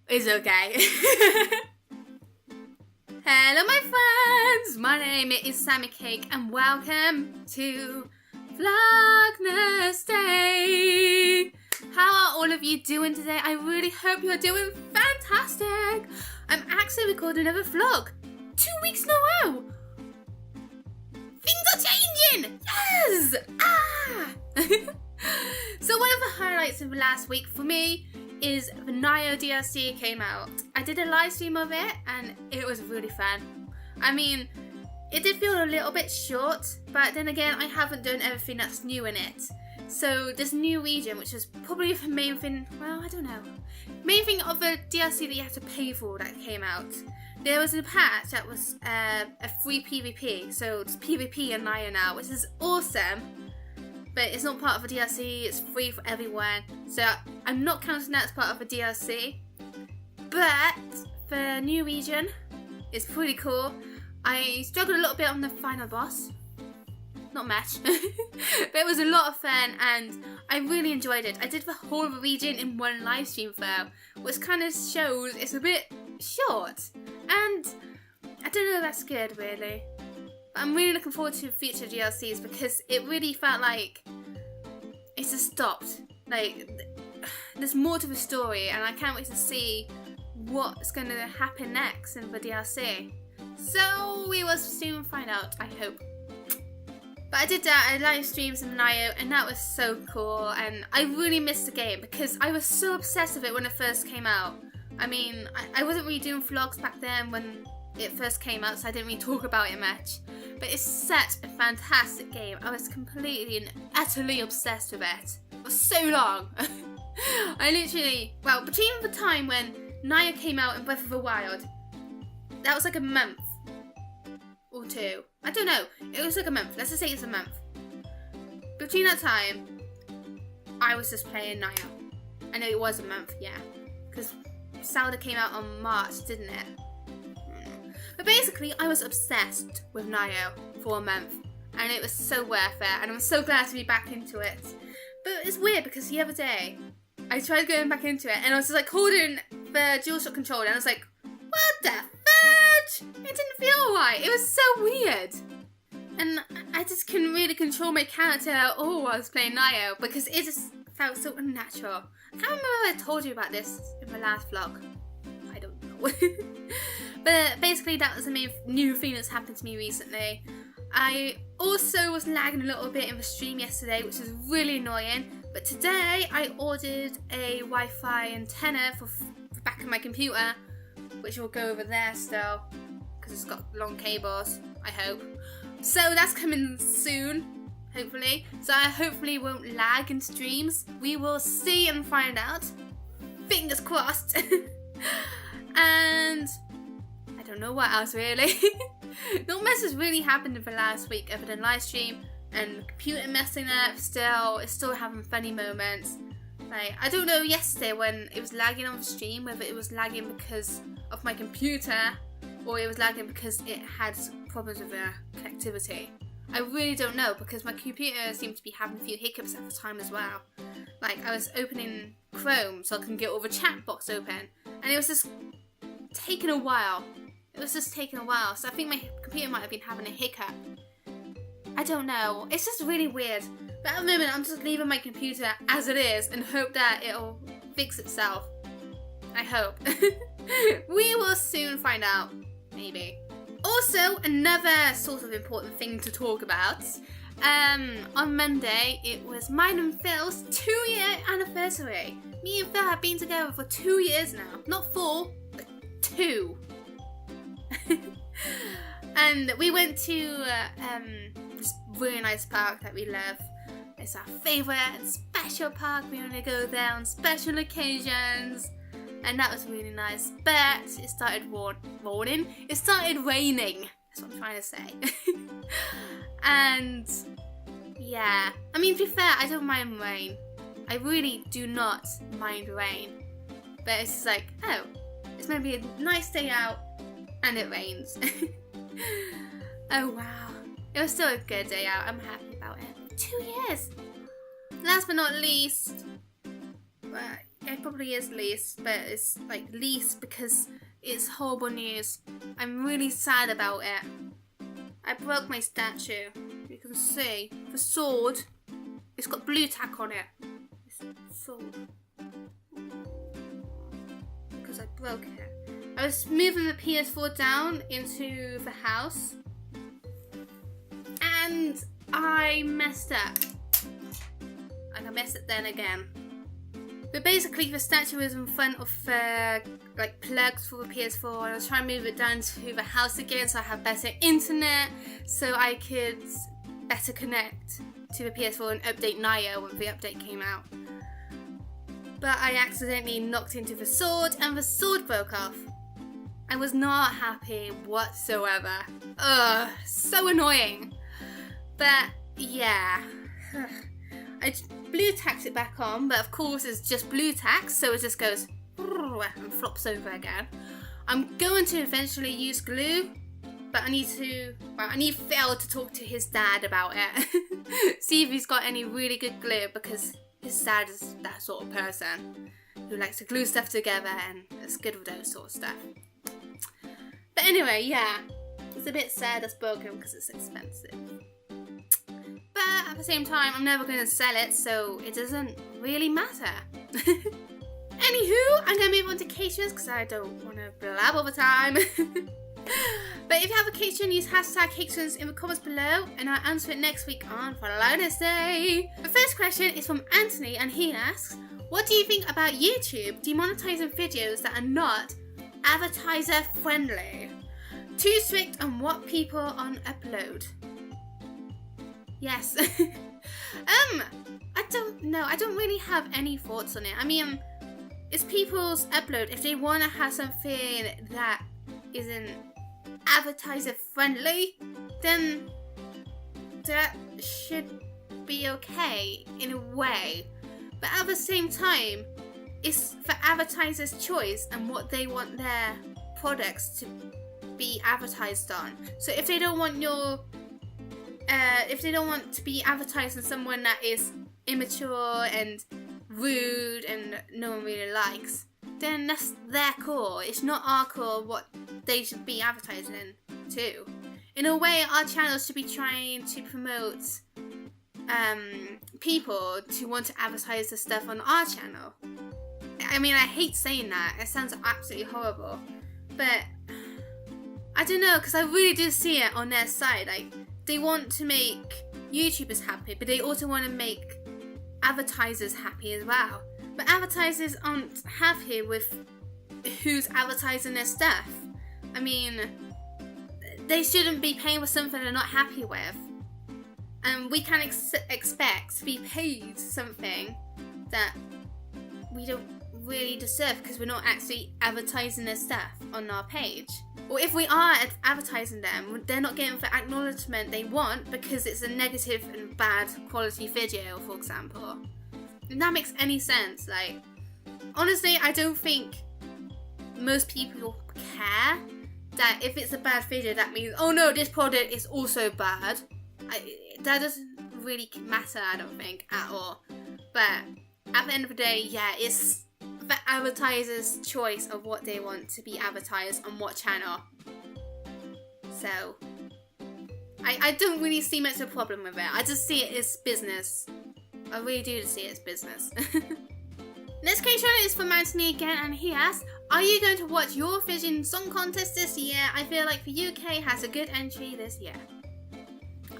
It's okay. Hello my friends, my name is SammiiCake and welcome to Vlognesday. How are all of you doing today? I really hope you're doing fantastic. I'm actually recording another vlog. 2 weeks in a row. Things are changing. Yes. So one of the highlights of the last week for me is the Nioh DLC came out. I did a live stream of it and it was really fun. I mean, it did feel a little bit short, but then again, I haven't done everything that's new in it. So this new region, which is probably the main thing, well, I don't know. Main thing of the DLC that you have to pay for that came out. There was a patch that was a free PvP, so it's PvP in Nioh now, which is awesome. But it's not part of the DLC, it's free for everyone. So I'm not counting that as part of the DLC. But the new region is pretty cool. I struggled a little bit on the final boss. Not much. But it was a lot of fun and I really enjoyed it. I did the whole of the region in one live stream though, which kind of shows it's a bit short. And I don't know if that's good really. I'm really looking forward to future DLCs because it really felt like it's just stopped. Like, there's more to the story and I can't wait to see what's going to happen next in the DLC. So we will soon find out, I hope. But I did that, I live streamed some Nioh and that was so cool and I really missed the game because I was so obsessed with it when it first came out. I mean, I wasn't really doing vlogs back then when it first came out, so I didn't really talk about it much. But it's such a fantastic game. I was completely and utterly obsessed with it for so long. I literally, well, between the time when Nioh came out and Breath of the Wild, that was like a month or two. I don't know. It was like a month. Let's just say it's a month. Between that time, I was just playing Nioh. I know it was a month, yeah. Because Zelda came out on March, didn't it? But basically, I was obsessed with Nioh for a month. And it was so worth it. And I'm so glad to be back into it. But it's weird because the other day, I tried going back into it. And I was just like holding the DualShock controller. And I was like, what the fudge? It didn't feel right. It was so weird. And I just couldn't really control my character at all while I was playing Nioh. Because it just felt so unnatural. I can't remember if I told you about this in my last vlog. I don't know. But basically that was the main new thing that's happened to me recently. I also was lagging a little bit in the stream yesterday, which was really annoying. But today I ordered a Wi-Fi antenna for the back of my computer, which will go over there still, because it's got long cables, I hope. So that's coming soon, hopefully. So I hopefully won't lag in streams. We will see and find out. Fingers crossed. And I don't know what else really. Not much has really happened in the last week other than live stream and the computer messing up still. It's still having funny moments. Like, I don't know yesterday when it was lagging on the stream, whether it was lagging because of my computer or it was lagging because it had problems with the connectivity. I really don't know because my computer seemed to be having a few hiccups at the time as well. Like, I was opening Chrome so I can get all the chat box open and it was just taking a while. It was just taking a while, so I think my computer might have been having a hiccup. I don't know. It's just really weird. But at the moment, I'm just leaving my computer as it is and hope that it'll fix itself. I hope. We will soon find out. Maybe. Also, another sort of important thing to talk about. On Monday, it was mine and Phil's 2-year anniversary. Me and Phil have been together for 2 years now. Not 4, but 2. And we went to this really nice park that we love. It's our favourite and special park. We only go there on special occasions. And that was really nice. But it started raining. It started raining. That's what I'm trying to say. And yeah. I mean, to be fair, I don't mind rain. I really do not mind rain. But it's just like, oh, it's going to be a nice day out. And it rains. Oh wow. It was still a good day out. I'm happy about it. 2 years. last but not least, it probably is least, but it's like least because it's horrible news. I'm really sad about it. I broke my statue. You can see the sword. It's got blue tack on it. It's sword. Because I broke it. I was moving the PS4 down into the house and I messed up. And I messed it then again. But basically the statue was in front of the like plugs for the PS4 and I was trying to move it down to the house again so I have better internet so I could better connect to the PS4 and update Nioh when the update came out. But I accidentally knocked into the sword and the sword broke off. I was not happy whatsoever. Ugh, so annoying. But yeah, I blue tacked it back on, but of course it's just blue tack, so it just goes and flops over again. I'm going to eventually use glue, but I need Phil to talk to his dad about it. See if he's got any really good glue, because his dad is that sort of person who likes to glue stuff together and is good with those sort of stuff. But anyway, yeah, it's a bit sad it's broken because it's expensive. But at the same time, I'm never going to sell it, so it doesn't really matter. Anywho, I'm going to move on to Cations because I don't want to blab all the time. But if you have a Cation, use hashtag Cations in the comments below and I'll answer it next week on Vlognesday. The first question is from Anthony and he asks, what do you think about YouTube demonetizing videos that are not advertiser friendly? Too strict on what people on upload? Yes. I don't know. I don't really have any thoughts on it. I mean, it's people's upload. If they want to have something that isn't advertiser friendly, then that should be okay in a way. But at the same time, it's the advertiser's choice and what they want their products to be advertised on. So if they don't want to be advertising someone that is immature and rude and no one really likes, then that's their call. It's not our call what they should be advertising to. In a way, our channels should be trying to promote people to want to advertise the stuff on our channel. I mean, I hate saying that. It sounds absolutely horrible. But I don't know, because I really do see it on their side. Like, they want to make YouTubers happy, but they also want to make advertisers happy as well. But advertisers aren't happy with who's advertising their stuff. I mean, they shouldn't be paying for something they're not happy with. And we can't expect to be paid something that we don't really deserve because we're not actually advertising their stuff on our page. Or if we are advertising them, they're not getting the acknowledgement they want because it's a negative and bad quality video, for example. And that makes any sense. Like, honestly, I don't think most people care that if it's a bad video, that means, oh no, this product is also bad. That doesn't really matter, I don't think, at all. But at the end of the day, yeah, it's the advertiser's choice of what they want to be advertised on what channel. So, I don't really see much of a problem with it. I just see it as business. I really do see it as business. Next question is from Anthony again, and he asks, are you going to watch Eurovision Song Contest this year? I feel like the UK has a good entry this year.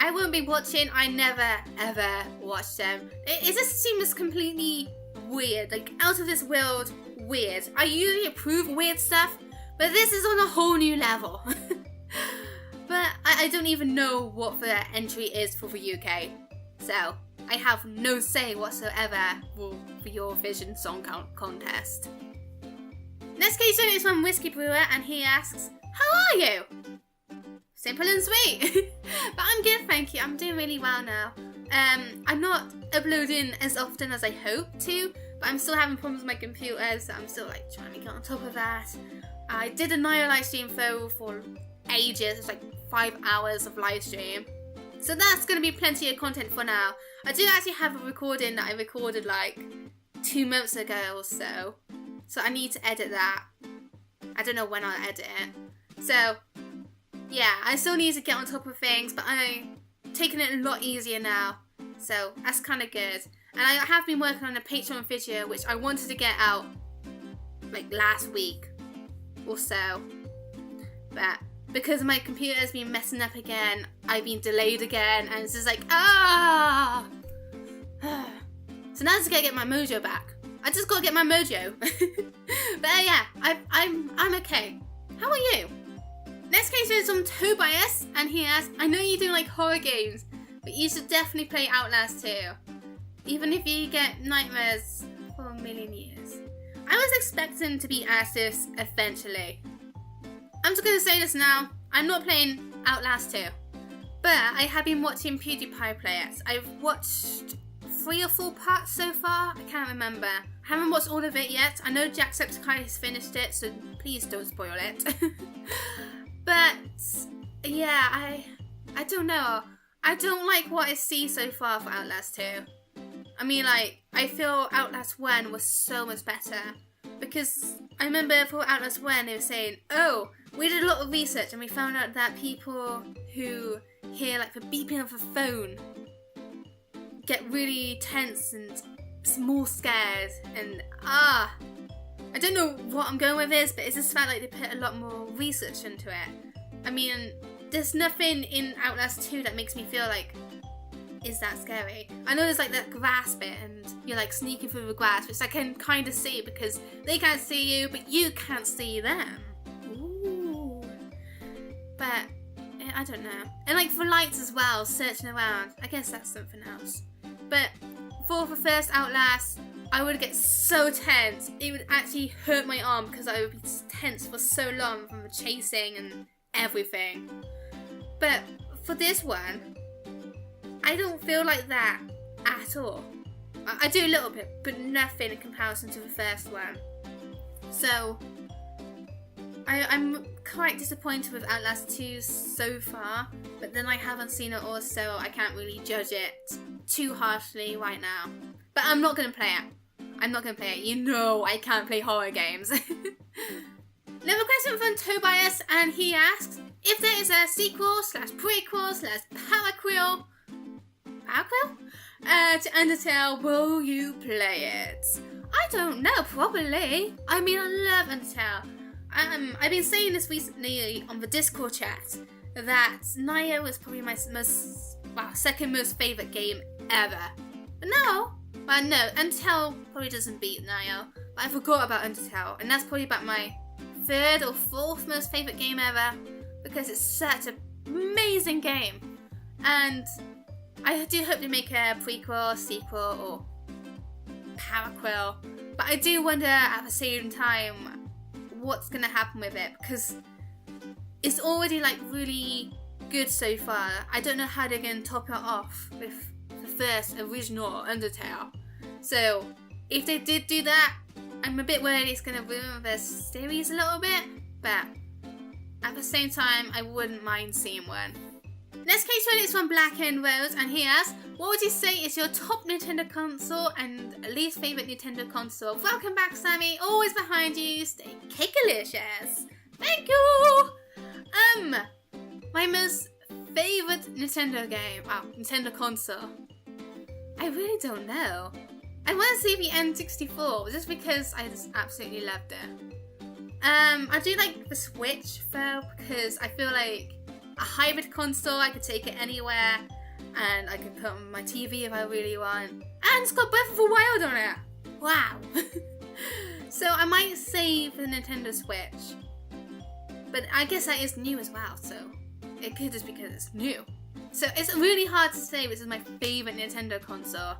I won't be watching. I never ever watch them. It just seems completely weird, like out of this world weird. I usually approve weird stuff, but this is on a whole new level. But I don't even know what the entry is for the UK, so I have no say whatsoever for the Eurovision Song Contest. Next question is from Whiskey Brewer, and he asks, how are you? Simple and sweet. But I'm good, thank you. I'm doing really well now. I'm not uploading as often as I hope to, but I'm still having problems with my computer, so I'm still like trying to get on top of that. I did a Nioh live stream though for ages. It's like 5 hours of live stream. So that's going to be plenty of content for now. I do actually have a recording that I recorded like 2 months ago or so. So I need to edit that. I don't know when I'll edit it. So yeah, I still need to get on top of things, but I'm taking it a lot easier now. So that's kind of good. And I have been working on a Patreon video, which I wanted to get out like last week or so. But because my computer has been messing up again, I've been delayed again, and it's just like, ah! So now I just gotta get my mojo back. I just gotta get my mojo. But yeah, I'm okay. How are you? Next case is from Tobias, and he asks, I know you do like horror games, but you should definitely play Outlast too. Even if you get nightmares for a million years. I was expecting to be asked this eventually. I'm just gonna say this now, I'm not playing Outlast 2. But I have been watching PewDiePie play it. I've watched 3 or 4 parts so far, I can't remember. I haven't watched all of it yet. I know Jacksepticeye has finished it, so please don't spoil it. But yeah, I don't know. I don't like what I see so far for Outlast 2. I mean, like, I feel Outlast 1 was so much better. Because I remember for Outlast 1 they were saying, oh, we did a lot of research and we found out that people who hear like the beeping of a phone get really tense and more scared, and I don't know what I'm going with this, but it's just felt like they put a lot more research into it. I mean, there's nothing in Outlast 2 that makes me feel like, is that scary? I know there's like that grass bit and you're like sneaking through the grass, which I can kind of see because they can't see you, but you can't see them. Ooh. But I don't know. And like for lights as well, searching around, I guess that's something else. But for the first Outlast, I would get so tense. It would actually hurt my arm because I would be tense for so long from the chasing and everything. But for this one, I don't feel like that at all. I do a little bit, but nothing in comparison to the first one. So I'm quite disappointed with Outlast 2 so far, but then I haven't seen it all, so I can't really judge it too harshly right now. But I'm not going to play it. I'm not going to play it. You know I can't play horror games. Another question from Tobias, and he asks, if there is a sequel / prequel / paraquel to Undertale, will you play it? I don't know, probably. I mean, I love Undertale. I've been saying this recently on the Discord chat that Nioh is probably my second most favourite game ever. But no, Undertale probably doesn't beat Nioh. But I forgot about Undertale, and that's probably about my 3rd or 4th most favourite game ever, because it's such an amazing game. And I do hope they make a prequel, sequel, or paraquel. But I do wonder at the same time what's going to happen with it, because it's already like really good so far. I don't know how they're going to top it off with the first original Undertale. So if they did do that, I'm a bit worried it's going to ruin the series a little bit, but at the same time I wouldn't mind seeing one. Next case one is from Black and Rose, and he asks, what would you say is your top Nintendo console and least favourite Nintendo console? Welcome back, Sammy. Always behind you. Stay cakealicious. Thank you. My most favourite Nintendo game, Nintendo console. I really don't know. I want to say the N64, just because I just absolutely loved it. I do like the Switch though, because I feel like a hybrid console, I could take it anywhere, and I could put on my TV if I really want. And it's got Breath of the Wild on it! Wow! So I might say the Nintendo Switch. But I guess that is new as well, so it could just because it's new. So it's really hard to say which is my favourite Nintendo console.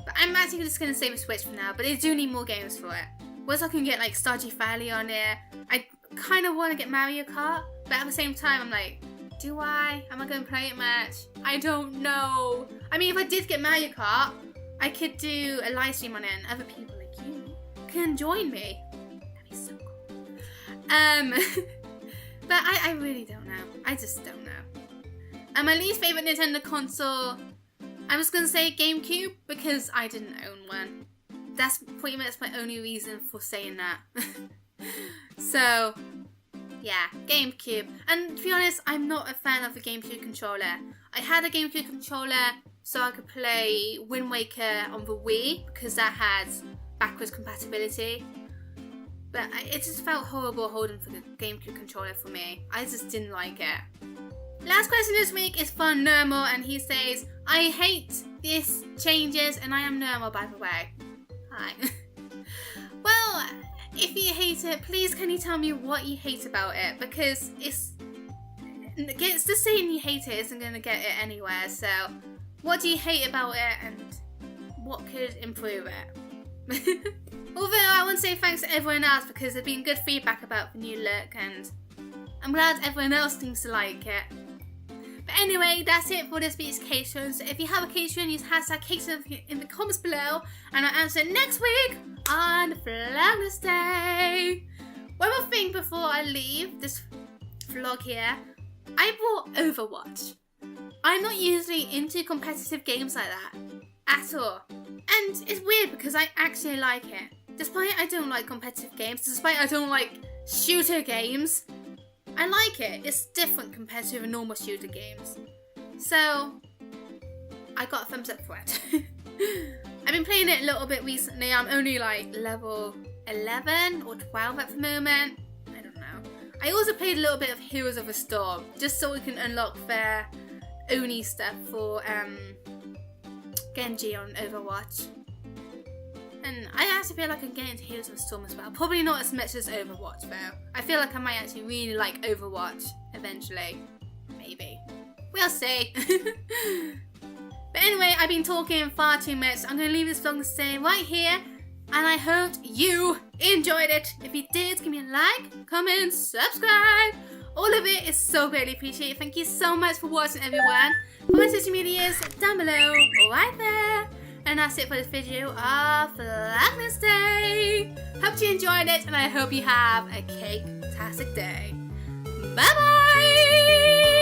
But I'm actually just going to say the Switch for now, but they do need more games for it. Once I can get like Stardew Valley on there, I kind of want to get Mario Kart, but at the same time I'm like, do I? Am I going to play it much? I don't know. I mean, if I did get Mario Kart, I could do a live stream on it and other people like you can join me. That'd be so cool. But I really don't know. I just don't know. And my least favourite Nintendo console I'm just going to say GameCube because I didn't own one. That's pretty much my only reason for saying that. So, yeah, GameCube. And to be honest, I'm not a fan of the GameCube controller. I had a GameCube controller so I could play Wind Waker on the Wii because that had backwards compatibility. But it just felt horrible holding for the GameCube controller for me. I just didn't like it. Last question this week is from Normal, and he says, I hate this changes, and I am Normal, by the way. Hi. Well, if you hate it, please can you tell me what you hate about it? Because it's just saying you hate it isn't going to get it anywhere. So, what do you hate about it, and what could improve it? Although I want to say thanks to everyone else because there's been good feedback about the new look, and I'm glad everyone else seems to like it. But anyway, that's it for this week's Catron. So if you have a Catron, use hashtag Catron in the comments below, and I'll answer it next week on Vlognesday. One more thing before I leave this vlog here. I bought Overwatch. I'm not usually into competitive games like that at all. And it's weird because I actually like it. Despite I don't like competitive games, despite I don't like shooter games, I like it. It's different compared to the normal shooter games. So, I got a thumbs up for it. I've been playing it a little bit recently. I'm only like level 11 or 12 at the moment. I don't know. I also played a little bit of Heroes of the Storm, just so we can unlock their Oni stuff for Genji on Overwatch. And I actually feel like I'm getting into Heroes of the Storm as well. Probably not as much as Overwatch though. I feel like I might actually really like Overwatch eventually. Maybe. We'll see. But anyway, I've been talking far too much. I'm going to leave this vlog staying right here. And I hope you enjoyed it. If you did, give me a like, comment, subscribe. All of it is so greatly appreciated. Thank you so much for watching, everyone. Follow my social medias down below, right there. And that's it for this video of Vlognesday. Hope you enjoyed it, and I hope you have a cake-tastic day. Bye-bye!